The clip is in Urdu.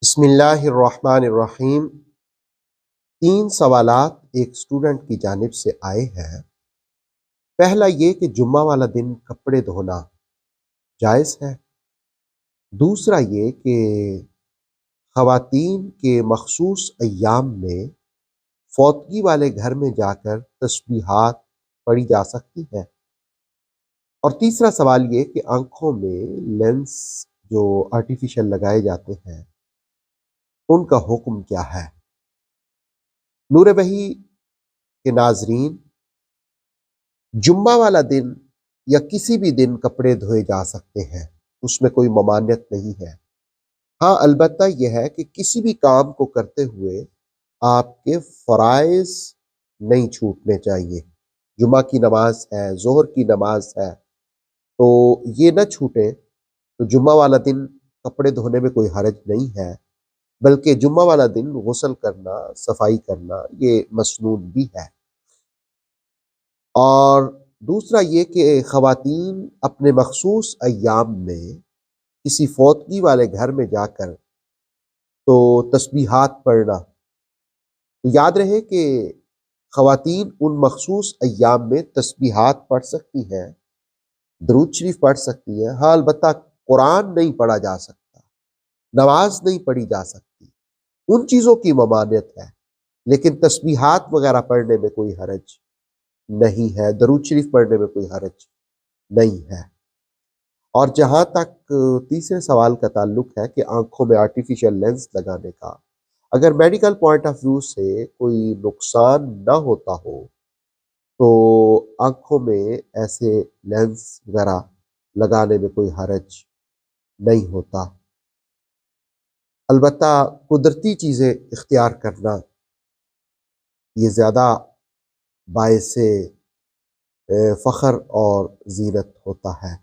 بسم اللہ الرحمن الرحیم۔ 3 سوالات ایک اسٹوڈنٹ کی جانب سے آئے ہیں۔ پہلا یہ کہ جمعہ والا دن کپڑے دھونا جائز ہے۔ دوسرا یہ کہ خواتین کے مخصوص ایام میں فوتگی والے گھر میں جا کر تسبیحات پڑھی جا سکتی ہیں۔ اور تیسرا سوال یہ کہ آنکھوں میں لینس جو آرٹیفیشل لگائے جاتے ہیں ان کا حکم کیا ہے۔ نور وحی کے ناظرین، جمعہ والا دن یا کسی بھی دن کپڑے دھوئے جا سکتے ہیں، اس میں کوئی ممانعت نہیں ہے۔ ہاں، البتہ یہ ہے کہ کسی بھی کام کو کرتے ہوئے آپ کے فرائض نہیں چھوٹنے چاہیے۔ جمعہ کی نماز ہے، ظہر کی نماز ہے، تو یہ نہ چھوٹے۔ تو جمعہ والا دن کپڑے دھونے میں کوئی حرج نہیں ہے، بلکہ جمعہ والا دن غسل کرنا، صفائی کرنا یہ مسنون بھی ہے۔ اور دوسرا یہ کہ خواتین اپنے مخصوص ایام میں کسی فوتگی والے گھر میں جا کر تو تسبیحات پڑھنا، تو یاد رہے کہ خواتین ان مخصوص ایام میں تسبیحات پڑھ سکتی ہیں، درود شریف پڑھ سکتی ہیں۔ ہاں، البتہ قرآن نہیں پڑھا جا سکتا، نماز نہیں پڑھی جا سکتی، ان چیزوں کی ممانعت ہے، لیکن تسبیحات وغیرہ پڑھنے میں کوئی حرج نہیں ہے، درود شریف پڑھنے میں کوئی حرج نہیں ہے۔ اور جہاں تک تیسرے سوال کا تعلق ہے کہ آنکھوں میں آرٹیفیشل لینس لگانے کا، اگر میڈیکل پوائنٹ آف ویو سے کوئی نقصان نہ ہوتا ہو تو آنکھوں میں ایسے لینس وغیرہ لگانے میں کوئی حرج نہیں ہوتا۔ البتہ قدرتی چیزیں اختیار کرنا یہ زیادہ باعث فخر اور زینت ہوتا ہے۔